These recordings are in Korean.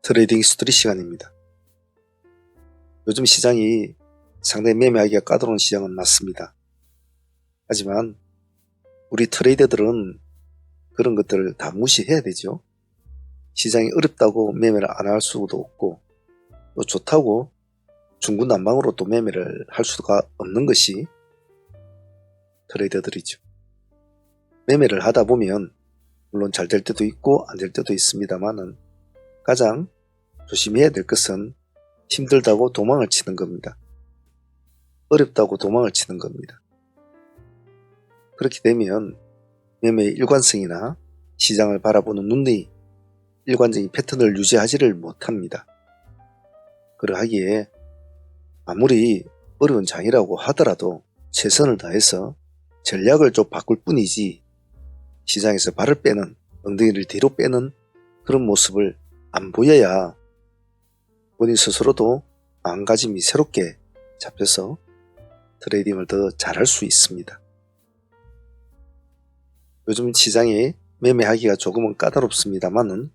트레이딩 스토리 시간입니다. 요즘 시장이 상당히 매매하기가 까다로운 시장은 맞습니다. 하지만 우리 트레이더들은 그런 것들을 다 무시해야 되죠. 시장이 어렵다고 매매를 안 할 수도 없고, 또 좋다고 중구난방으로 또 매매를 할 수가 없는 것이 트레이더들이죠. 매매를 하다 보면 물론 잘 될 때도 있고 안 될 때도 있습니다만은 가장 조심해야 될 것은 힘들다고 도망을 치는 겁니다. 어렵다고 도망을 치는 겁니다. 그렇게 되면 매매의 일관성이나 시장을 바라보는 눈의 일관적인 패턴을 유지하지를 못합니다. 그러하기에 아무리 어려운 장이라고 하더라도 최선을 다해서 전략을 좀 바꿀 뿐이지 시장에서 발을 빼는, 엉덩이를 뒤로 빼는 그런 모습을 안 보여야 본인 스스로도 마음가짐이 새롭게 잡혀서 트레이딩을 더 잘할 수 있습니다. 요즘 시장이 매매하기가 조금은 까다롭습니다만은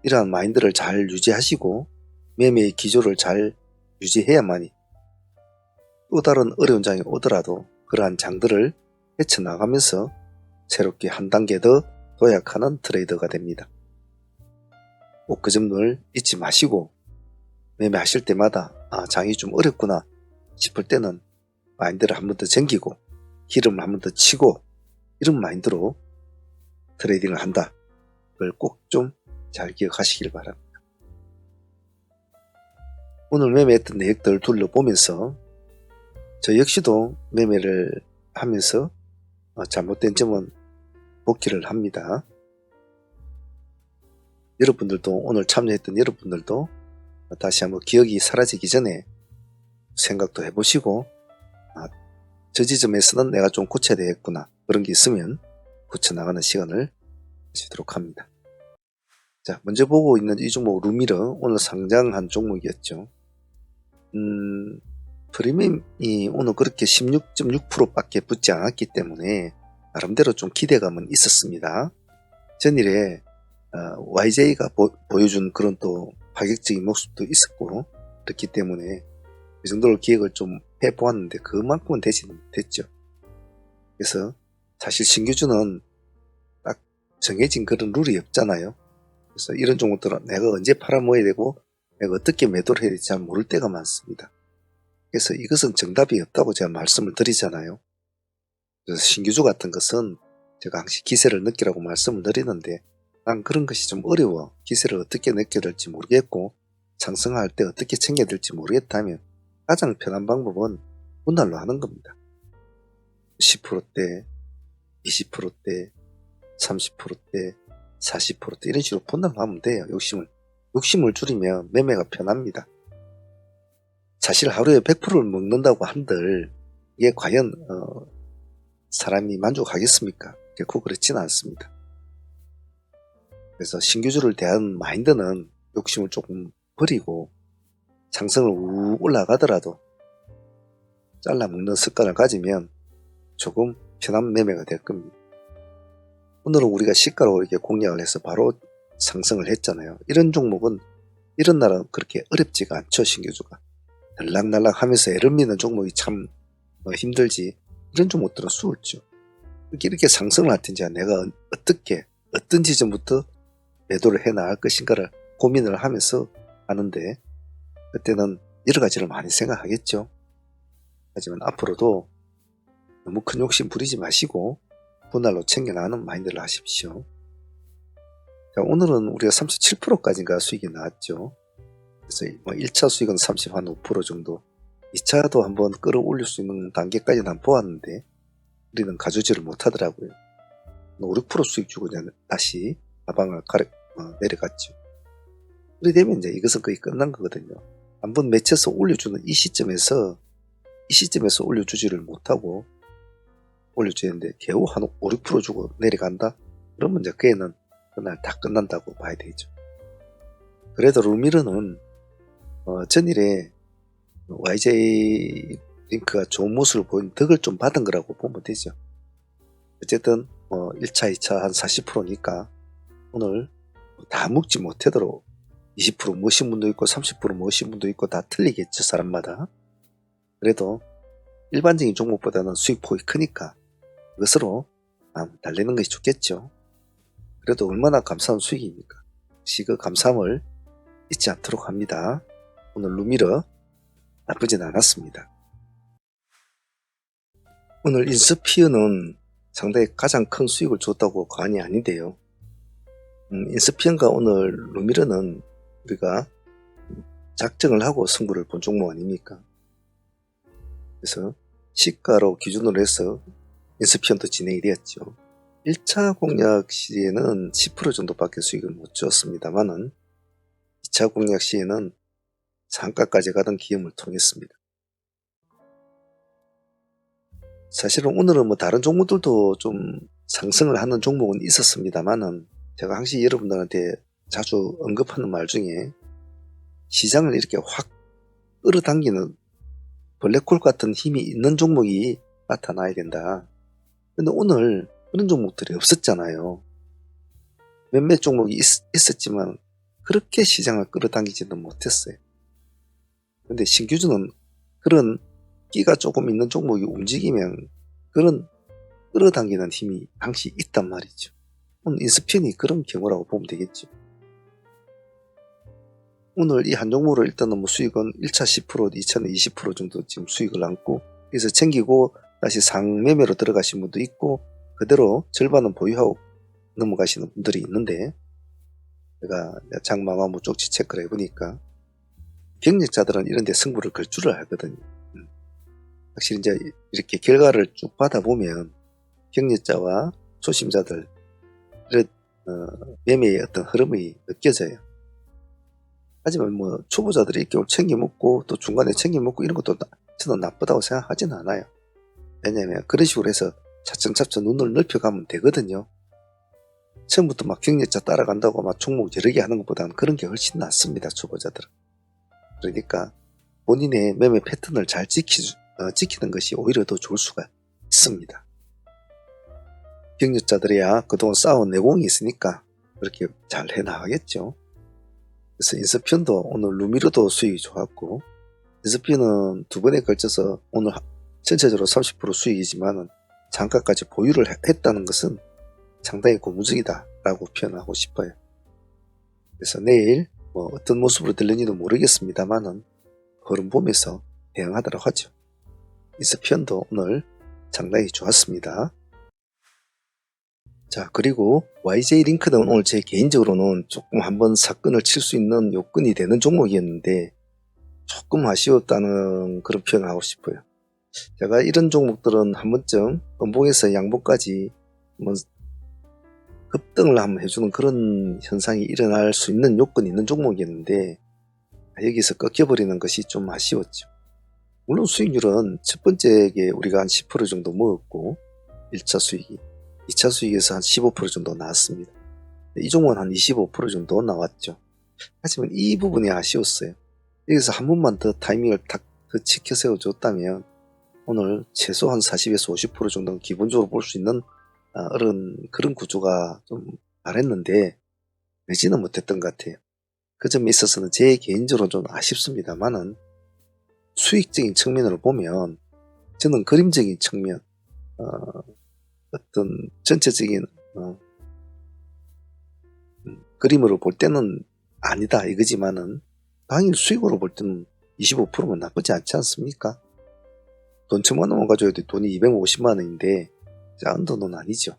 이러한 마인드를 잘 유지하시고 매매의 기조를 잘 유지해야만이 또 다른 어려운 장이 오더라도 그러한 장들을 헤쳐나가면서 새롭게 한 단계 더 도약하는 트레이더가 됩니다. 꼭 그 점을 잊지 마시고 매매하실 때마다 장이 좀 어렵구나 싶을 때는 마인드를 한 번 더 정기고 기름을 한 번 더 치고 이런 마인드로 트레이딩을 한다. 그걸 꼭 좀 잘 기억하시길 바랍니다. 오늘 매매했던 내역들을 둘러보면서 저 역시도 매매를 하면서 잘못된 점은 복귀를 합니다. 여러분들도 오늘 참여했던 여러분들도 다시 한번 기억이 사라지기 전에 생각도 해보시고 저 지점에서는 내가 좀 고쳐야 되겠구나 그런 게 있으면 고쳐나가는 시간을 가지도록 합니다. 자, 먼저 보고 있는 이 종목 루미르 오늘 상장한 종목이었죠. 프리미엄이 오늘 그렇게 16.6% 밖에 붙지 않았기 때문에 나름대로 좀 기대감은 있었습니다. 전일에 YJ가 보여준 그런 또 파격적인 모습도 있었고 그렇기 때문에 그 정도로 기획을 좀 해보았는데 그만큼은 되지는 못했죠. 그래서 사실 신규주는 딱 정해진 그런 룰이 없잖아요. 그래서 이런 종목들은 내가 언제 팔아먹어야 되고 내가 어떻게 매도를 해야 될지 잘 모를 때가 많습니다. 그래서 이것은 정답이 없다고 제가 말씀을 드리잖아요. 그래서 신규주 같은 것은 제가 항상 기세를 느끼라고 말씀을 드리는데 난 그런 것이 좀 어려워. 기세를 어떻게 느껴야 될지 모르겠고 상승할 때 어떻게 챙겨야 될지 모르겠다면 가장 편한 방법은 분할로 하는 겁니다. 10%대, 20%대, 30%대, 40%대 이런 식으로 분할로 하면 돼요. 욕심을 줄이면 매매가 편합니다. 사실 하루에 100%를 먹는다고 한들 이게 과연 사람이 만족하겠습니까? 결코 그렇지는 않습니다. 그래서 신규주를 대한 마인드는 욕심을 조금 버리고 상승을 우 올라가더라도 잘라 먹는 습관을 가지면 조금 편한 매매가 될 겁니다. 오늘은 우리가 시가로 이렇게 공략을 해서 바로 상승을 했잖아요. 이런 종목은 이런 날은 그렇게 어렵지가 않죠. 신규주가 들락날락 하면서 애를 미는 종목이 참 힘들지 이런 종목들은 수월죠. 이렇게 상승을 할 텐지 내가 어떻게 어떤 지점부터 매도를 해 나갈 것인가를 고민을 하면서 하는데 그때는 여러 가지를 많이 생각하겠죠. 하지만 앞으로도 너무 큰 욕심 부리지 마시고 분할로 챙겨나가는 마인드를 하십시오. 자, 오늘은 우리가 37%까지인가 수익이 나왔죠. 그래서 1차 수익은 35% 정도 2차도 한번 끌어올릴 수 있는 단계까지는 한번 보았는데 우리는 가져지를 못하더라고요. 5, 6% 수익 주고 그냥 다시 하방을 내려갔죠. 그렇게 되면 이제 이것은 거의 끝난 거거든요. 한번 맺혀서 올려주는 이 시점에서 올려주지를 못하고 올려주는데 겨우 한 5, 6% 주고 내려간다? 그러면 이제 그애는 그날 다 끝난다고 봐야 되죠. 그래도 루미르는 전일에 YJ 링크가 좋은 모습을 보인 덕을 좀 받은 거라고 보면 되죠. 어쨌든 1차, 2차 한 40%니까 오늘 다 먹지 못하도록 20% 모신 분도 있고 30% 모신 분도 있고 다 틀리겠죠, 사람마다. 그래도 일반적인 종목보다는 수익폭이 크니까 그것으로 달리는 것이 좋겠죠. 그래도 얼마나 감사한 수익입니까? 혹시 그 감사함을 잊지 않도록 합니다. 오늘 루미르 나쁘진 않았습니다. 오늘 인스피어는 상당히 가장 큰 수익을 줬다고 과언이 아닌데요. 인스피어가 오늘 루미르는 우리가 작정을 하고 승부를 본 종목 아닙니까? 그래서 시가로 기준으로 해서 인스피언도 진행이 되었죠. 1차 공략 시에는 10% 정도밖에 수익을 못 줬습니다만은 2차 공략 시에는 상가까지 가던 기염을 통했습니다. 사실은 오늘은 뭐 다른 종목들도 좀 상승을 하는 종목은 있었습니다만은 제가 항상 여러분들한테 자주 언급하는 말 중에 시장을 이렇게 확 끌어당기는 블랙홀 같은 힘이 있는 종목이 나타나야 된다. 근데 오늘 그런 종목들이 없었잖아요. 몇몇 종목이 있었지만 그렇게 시장을 끌어당기지는 못했어요. 근데 신규주는 그런 끼가 조금 있는 종목이 움직이면 그런 끌어당기는 힘이 항시 있단 말이죠. 오늘 인스피언이 그런 경우라고 보면 되겠죠. 오늘 이 한 종목으로 일단은 뭐 수익은 1차 10%, 2차는 20% 정도 지금 수익을 안고, 그래서 챙기고 다시 상매매로 들어가신 분도 있고, 그대로 절반은 보유하고 넘어가시는 분들이 있는데, 제가 장마마무 쪽지 체크를 해보니까, 경력자들은 이런 데 승부를 걸 줄을 알거든요. 확실히 이제 이렇게 결과를 쭉 받아보면, 경력자와 초심자들, 매매의 어떤 흐름이 느껴져요. 하지만 뭐 초보자들이 이렇게 챙겨 먹고 또 중간에 챙겨 먹고 이런 것도 저는 나쁘다고 생각하지는 않아요. 왜냐하면 그런 식으로 해서 차츰차츰 눈을 넓혀가면 되거든요. 처음부터 막 경력자 따라간다고 막 종목 여러 개 하는 것보다는 그런 게 훨씬 낫습니다, 초보자들은. 그러니까 본인의 매매 패턴을 잘 지키는 것이 오히려 더 좋을 수가 있습니다. 경력자들이야 그동안 쌓아온 내공이 있으니까 그렇게 잘 해나가겠죠. 그래서 인스피언도 오늘 루미르도 수익이 좋았고, 인스피언은 두 번에 걸쳐서 오늘 전체적으로 30% 수익이지만 장가까지 보유를 했다는 것은 상당히 고무적이다 라고 표현하고 싶어요. 그래서 내일 뭐 어떤 모습으로 들리는지도 모르겠습니다만은 흐름 보면서 대응하도록 하죠. 인스피언도 오늘 상당히 좋았습니다. 자, 그리고 YJ링크는 오늘 제 개인적으로는 조금 한번 사건을 칠 수 있는 요건이 되는 종목이었는데 조금 아쉬웠다는 그런 표현을 하고 싶어요. 제가 이런 종목들은 한 번쯤 음봉에서 양봉까지 한번 급등을 한번 해주는 그런 현상이 일어날 수 있는 요건이 있는 종목이었는데 여기서 꺾여버리는 것이 좀 아쉬웠죠. 물론 수익률은 첫 번째에 우리가 한 10% 정도 먹었고 1차 수익이 2차 수익에서 한 15% 정도 나왔습니다. 이 종목은 한 25% 정도 나왔죠. 하지만 이 부분이 아쉬웠어요. 여기서 한 번만 더 타이밍을 더 지켜 세워줬다면 오늘 최소한 40에서 50% 정도는 기본적으로 볼 수 있는 그런 구조가 좀 바랬는데 내지는 못했던 것 같아요. 그 점에 있어서는 제 개인적으로 좀 아쉽습니다만은 수익적인 측면으로 보면 저는 그림적인 측면 어떤 전체적인 그림으로 볼 때는 아니다 이거지만은 당일 수익으로 볼 때는 25%면 나쁘지 않지 않습니까? 돈 1000만원만 가져야 돈이 250만원인데 작은 돈은 아니죠.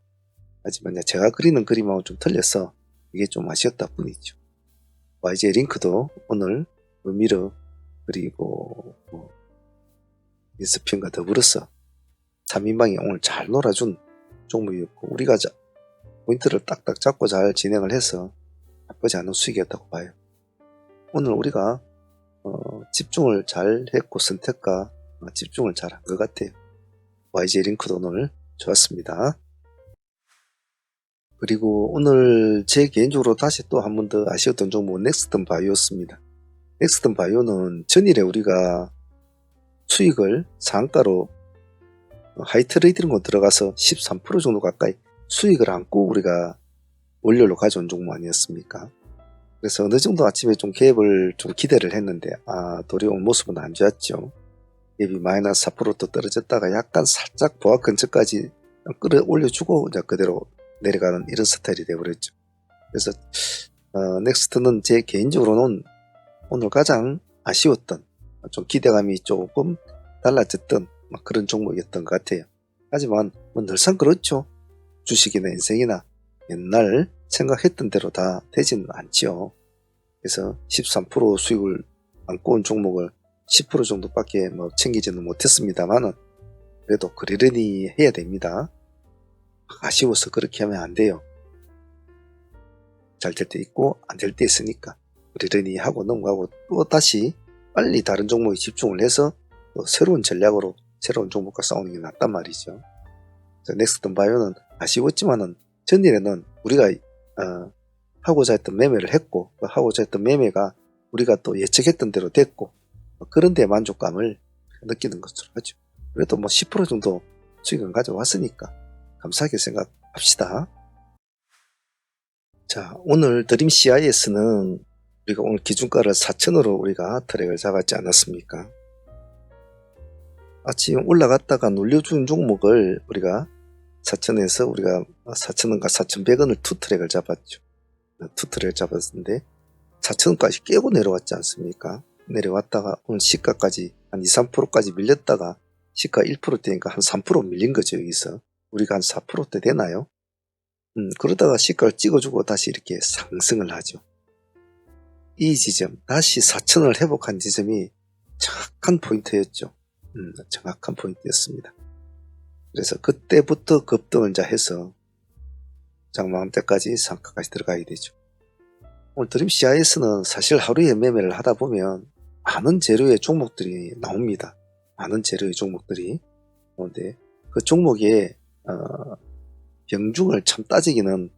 하지만 제가 그리는 그림하고 좀 틀려서 이게 좀 아쉬웠다 뿐이죠. YJ링크도 오늘 루미르 그리고 인스피언과 더불어서 3인방이 오늘 잘 놀아준 종목이었고 우리가 포인트를 딱딱 잡고 잘 진행을 해서 나쁘지 않은 수익이었다고 봐요. 오늘 우리가 집중을 잘 했고 선택과 집중을 잘 한 것 같아요. YJ링크도 오늘 좋았습니다. 그리고 오늘 제 개인적으로 다시 또 한 번 더 아쉬웠던 종목은 넥스턴 바이오였습니다. 넥스턴 바이오는 전일에 우리가 수익을 상가로 하이트레이딩으로 들어가서 13% 정도 가까이 수익을 안고 우리가 월요일로 가져온 종목 아니었습니까? 그래서 어느 정도 아침에 좀 갭을 좀 기대를 했는데 도리어 온 모습은 안 좋았죠. 갭이 마이너스 4%또 떨어졌다가 약간 살짝 보합 근처까지 끌어올려주고 이제 그대로 내려가는 이런 스타일이 되어버렸죠. 그래서 넥스트는 제 개인적으로는 오늘 가장 아쉬웠던, 좀 기대감이 조금 달라졌던 그런 종목이었던 것 같아요. 하지만 뭐 늘상 그렇죠. 주식이나 인생이나 옛날 생각했던 대로 다 되지는 않죠. 그래서 13% 수익을 안고 온 종목을 10% 정도밖에 뭐 챙기지는 못했습니다만은 그래도 그러려니 해야 됩니다. 아쉬워서 그렇게 하면 안 돼요. 잘 될 때 있고 안 될 때 있으니까 그러려니 하고 넘어가고 또 다시 빨리 다른 종목에 집중을 해서 또 새로운 전략으로 새로운 종목과 싸우는 게 낫단 말이죠. 넥스턴 바이오는 아쉬웠지만은 전일에는 우리가 하고자 했던 매매를 했고 하고자 했던 매매가 우리가 또 예측했던 대로 됐고 그런 데 만족감을 느끼는 것으로 하죠. 그래도 뭐 10% 정도 수익은 가져왔으니까 감사하게 생각합시다. 자, 오늘 드림 CIS는 우리가 오늘 기준가를 4,000으로 우리가 트랙을 잡았지 않았습니까? 아침 올라갔다가 눌려준 종목을 우리가 4,000에서 우리가 4,000원과 4,100원을 투 트랙을 잡았죠. 투 트랙을 잡았는데 4,000원까지 깨고 내려왔지 않습니까? 내려왔다가 오늘 시가까지 한 2, 3%까지 밀렸다가 시가 1%대니까 한 3% 밀린 거죠. 여기서 우리가 한 4%대 되나요? 그러다가 시가를 찍어주고 다시 이렇게 상승을 하죠. 이 지점 다시 4,000원을 회복한 지점이 정확한 포인트였죠. 정확한 포인트였습니다. 그래서 그때부터 급등을 해서 장마감 때까지 상가까지 들어가야 되죠. 오늘 드림 CIS는 사실 하루에 매매를 하다 보면 많은 재료의 종목들이 나옵니다. 많은 재료의 종목들이. 그런데 그 종목의 병중을 참 따지기는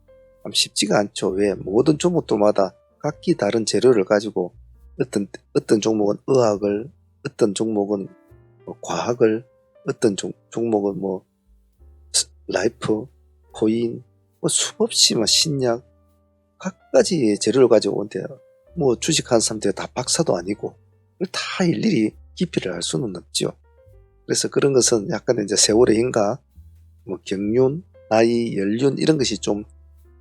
참 쉽지가 않죠. 왜? 모든 종목들마다 각기 다른 재료를 가지고 어떤 종목은 의학을, 어떤 종목은 과학을, 어떤 종목은 라이프, 코인, 수없이 신약, 각가지 재료를 가지고 오는데 주식하는 사람들이 다 박사도 아니고 다 일일이 깊이를 알 수는 없죠. 그래서 그런 것은 약간 이제 세월의 인가, 경륜, 나이, 연륜 이런 것이 좀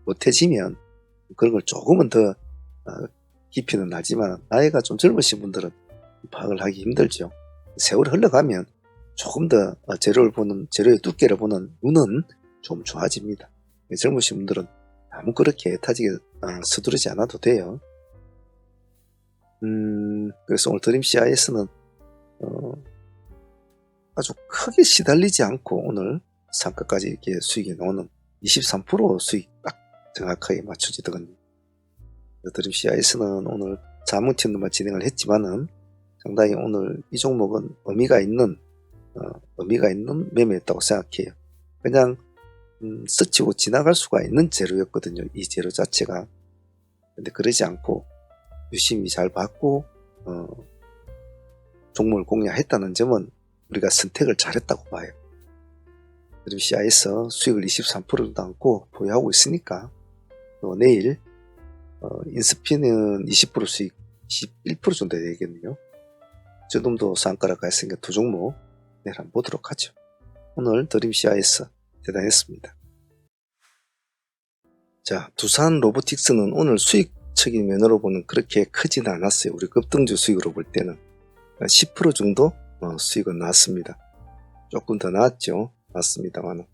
못해지면 그런 걸 조금은 더 깊이는 나지만 나이가 좀 젊으신 분들은 파악을 하기 힘들죠. 세월이 흘러가면 조금 더 재료의 두께를 보는 눈은 좀 좋아집니다. 젊으신 분들은 아무 그렇게 애타지게 서두르지 않아도 돼요. 그래서 오늘 드림 CIS는 아주 크게 시달리지 않고 오늘 상가까지 이렇게 수익이 나오는 23% 수익 딱 정확하게 맞춰지더군요. 드림 CIS는 오늘 자문팀들만 진행을 했지만은 상당히 오늘 이 종목은 의미가 있는 매매였다고 생각해요. 그냥 스치고 지나갈 수가 있는 재료였거든요. 이 재료 자체가. 근데 그러지 않고 유심히 잘 봤고 종목을 공략했다는 점은 우리가 선택을 잘했다고 봐요. 그리고 CIS 수익을 23%도 안고 보유하고 있으니까 내일 인스피는 20% 수익 21% 정도 되겠네요. 저 놈도 상가락 가 있으니까 두 종목 내일 한번 보도록 하죠. 오늘 드림 CIS 대단했습니다. 자, 두산 로보틱스는 오늘 수익적인 면으로 보면 그렇게 크지는 않았어요. 우리 급등주 수익으로 볼 때는 10% 정도 수익은 나왔습니다. 조금 더 나았죠. 맞습니다만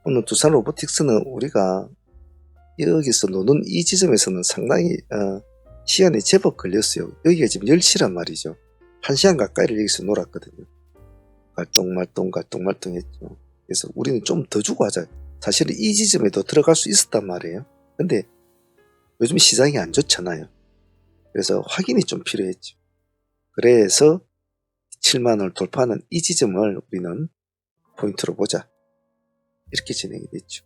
오늘 두산 로보틱스는 우리가 여기서 노는 이 지점에서는 상당히 시간이 제법 걸렸어요. 여기가 지금 10시란 말이죠. 1시간 가까이를 여기서 놀았거든요. 갈똥말똥 했죠. 그래서 우리는 좀 더 주고 하자. 사실은 이 지점에도 들어갈 수 있었단 말이에요. 근데 요즘 시장이 안 좋잖아요. 그래서 확인이 좀 필요했죠. 그래서 7만원을 돌파하는 이 지점을 우리는 포인트로 보자. 이렇게 진행이 됐죠.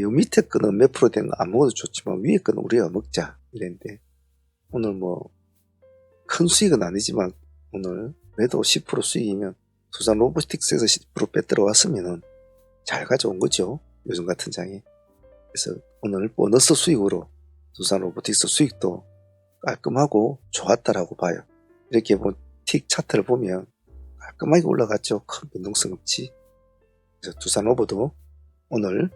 요 밑에 거는 몇 프로 된 거 안 먹어도 좋지만 위에 거는 우리가 먹자. 이랬는데 오늘 큰 수익은 아니지만 오늘 그래도 10% 수익이면 두산 로보틱스에서 10% 빼들어왔으면 잘 가져온 거죠. 요즘 같은 장에. 그래서 오늘 보너스 수익으로 두산 로보틱스 수익도 깔끔하고 좋았다라고 봐요. 이렇게 틱 차트를 보면 깔끔하게 올라갔죠. 큰 변동성 없지. 그래서 두산 로보도 오늘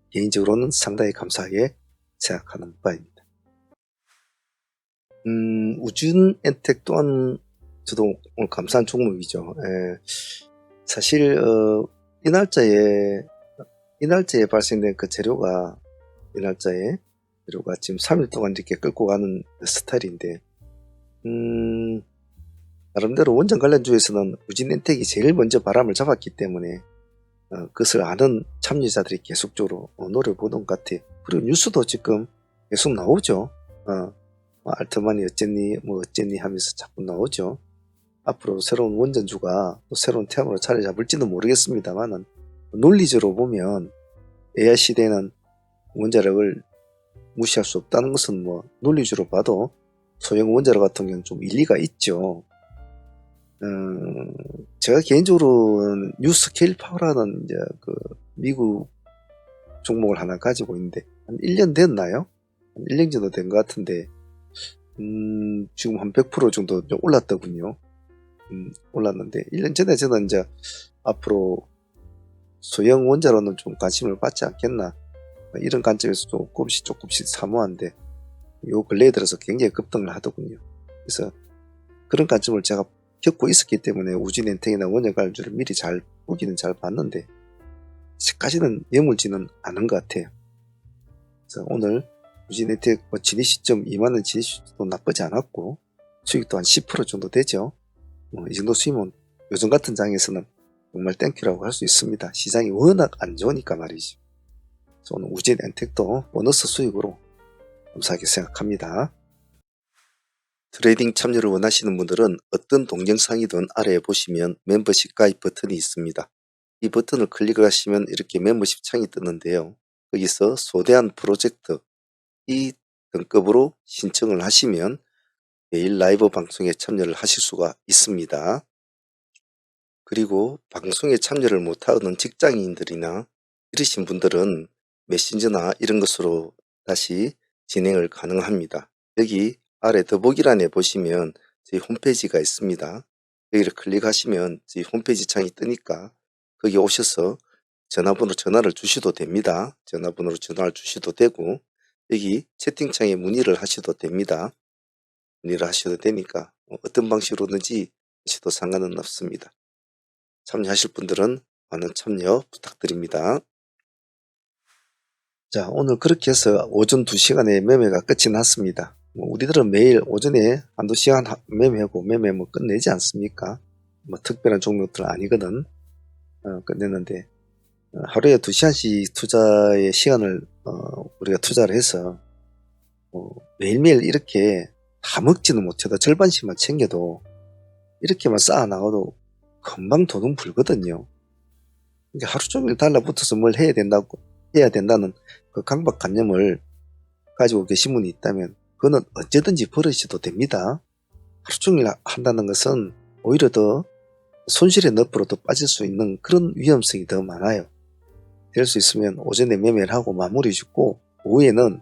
개인적으로는 상당히 감사하게 생각하는 바입니다. 우준 엔텍 또한 저도 오늘 감사한 종목이죠. 사실 이 날짜에 발생된 그 재료가 지금 3일 동안 이렇게 끌고 가는 스타일인데, 나름대로 원전 관련주에서는 우진 엔텍이 제일 먼저 바람을 잡았기 때문에 그것을 아는 참여자들이 계속적으로 노려보는 것 같아요. 그리고 뉴스도 지금 계속 나오죠. 알트만이 어쨌니 하면서 자꾸 나오죠. 앞으로 새로운 원전주가 또 새로운 태양으로 자리 잡을지는 모르겠습니다만, 논리적으로 보면 AI 시대에는 원자력을 무시할 수 없다는 것은 논리적으로 봐도 소형 원자력 같은 경우는 좀 일리가 있죠. 제가 개인적으로는 뉴스케일 파워라는 이제 그 미국 종목을 하나 가지고 있는데 한 1년 됐나요? 한 1년 정도 된 것 같은데 지금 한 100% 정도 올랐더군요. 올랐는데 1년 전에 저는 이제 앞으로 소형 원자로는 좀 관심을 받지 않겠나 이런 관점에서 조금씩 사모한데 요 근래에 들어서 굉장히 급등을 하더군요. 그래서 그런 관점을 제가 겪고 있었기 때문에 우진 엔텍이나 원전 관련주를 미리 보기는 잘 봤는데 아직까지는 예물지는 않은 것 같아요. 그래서 오늘 우진 엔텍 진입 시점 2만원 진입 시점도 나쁘지 않았고 수익도 한 10% 정도 되죠. 이 정도 수익은 요즘 같은 장에서는 정말 땡큐라고 할 수 있습니다. 시장이 워낙 안 좋으니까 말이죠. 그래서 오늘 우진 엔텍도 보너스 수익으로 감사하게 생각합니다. 트레이딩 참여를 원하시는 분들은 어떤 동영상이든 아래에 보시면 멤버십 가입 버튼이 있습니다. 이 버튼을 클릭을 하시면 이렇게 멤버십 창이 뜨는데요. 여기서 소대한 프로젝트 이 등급으로 신청을 하시면 매일 라이브 방송에 참여를 하실 수가 있습니다. 그리고 방송에 참여를 못하는 직장인들이나 이러신 분들은 메신저나 이런 것으로 다시 진행을 가능합니다. 여기 아래 더보기란에 보시면 저희 홈페이지가 있습니다. 여기를 클릭하시면 저희 홈페이지 창이 뜨니까 거기 오셔서 전화를 주셔도 됩니다. 전화번호로 전화를 주셔도 되고 여기 채팅창에 문의를 하셔도 됩니다. 문의를 하셔도 되니까 어떤 방식으로든지 하셔도 상관은 없습니다. 참여하실 분들은 많은 참여 부탁드립니다. 자, 오늘 그렇게 해서 오전 2시간의 매매가 끝이 났습니다. 우리들은 매일 오전에 한두 시간 매매하고 매매 끝내지 않습니까? 특별한 종목들은 아니거든. 끝냈는데 하루에 2시간씩 투자의 시간을 우리가 투자를 해서 매일매일 이렇게 다 먹지는 못해도 절반씩만 챙겨도 이렇게만 쌓아 나가도 금방 도둑 불거든요. 그러니까 하루 종일 달라붙어서 뭘 해야 된다는 그 강박관념을 가지고 계신 분이 있다면 그거는 언제든지 버리셔도 됩니다. 하루 종일 한다는 것은 오히려 더 손실의 늪으로 더 빠질 수 있는 그런 위험성이 더 많아요. 될 수 있으면 오전에 매매를 하고 마무리 짓고 오후에는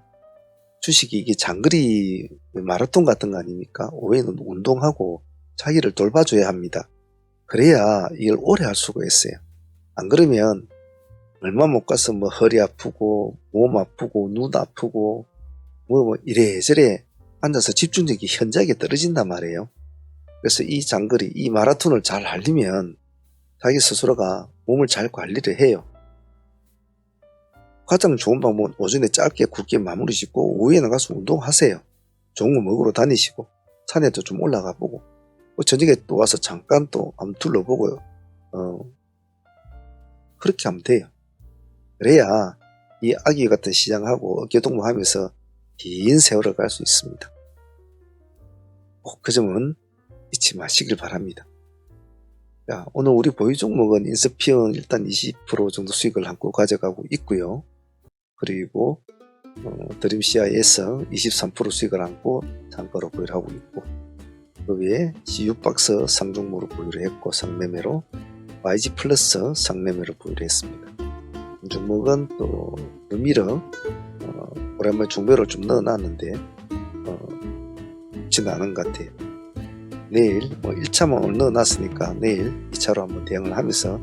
주식이 이게 장거리 마라톤 같은 거 아닙니까? 오후에는 운동하고 자기를 돌봐줘야 합니다. 그래야 이걸 오래 할 수가 있어요. 안 그러면 얼마 못 가서 허리 아프고 몸 아프고 눈 아프고 이래저래 앉아서 집중력이 현저하게 떨어진단 말이에요. 그래서 이 장거리 이 마라톤을 잘 하려면 자기 스스로가 몸을 잘 관리를 해요. 가장 좋은 방법은 오전에 짧게 굵게 마무리 짓고 오후에 나가서 운동하세요. 좋은 거 먹으러 다니시고 산에도 좀 올라가 보고 저녁에 또 와서 잠깐 또 한번 둘러보고요. 그렇게 하면 돼요. 그래야 이 아기 같은 시장하고 어깨동무하면서 긴 세월을 갈 수 있습니다. 꼭 그 점은 잊지 마시길 바랍니다. 자, 오늘 우리 보유 종목은 인스피언 일단 20% 정도 수익을 안고 가져가고 있고요. 그리고 드림CIS 23% 수익을 안고 단가로 보유를 하고 있고 그 외에 CU박스 상종목으로 보유를 했고 상매매로 YG 플러스 상매매로 보유를 했습니다. 종목은 또 루미러 오랜만에 중배를 좀 넣어놨는데 쉽지는 않은 것 같아요. 내일 1차만 오늘 넣어놨으니까 내일 2차로 한번 대응을 하면서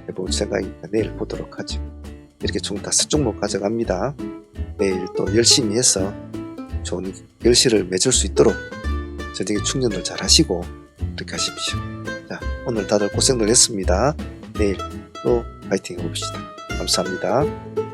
해볼 생각이니까 내일 보도록 하죠. 이렇게 총 5종목 가져갑니다. 내일 또 열심히 해서 좋은 결실을 맺을 수 있도록 저녁에 충전들 잘 하시고 그렇게 하십시오. 자, 오늘 다들 고생들 했습니다. 내일 또 파이팅 해봅시다. 감사합니다.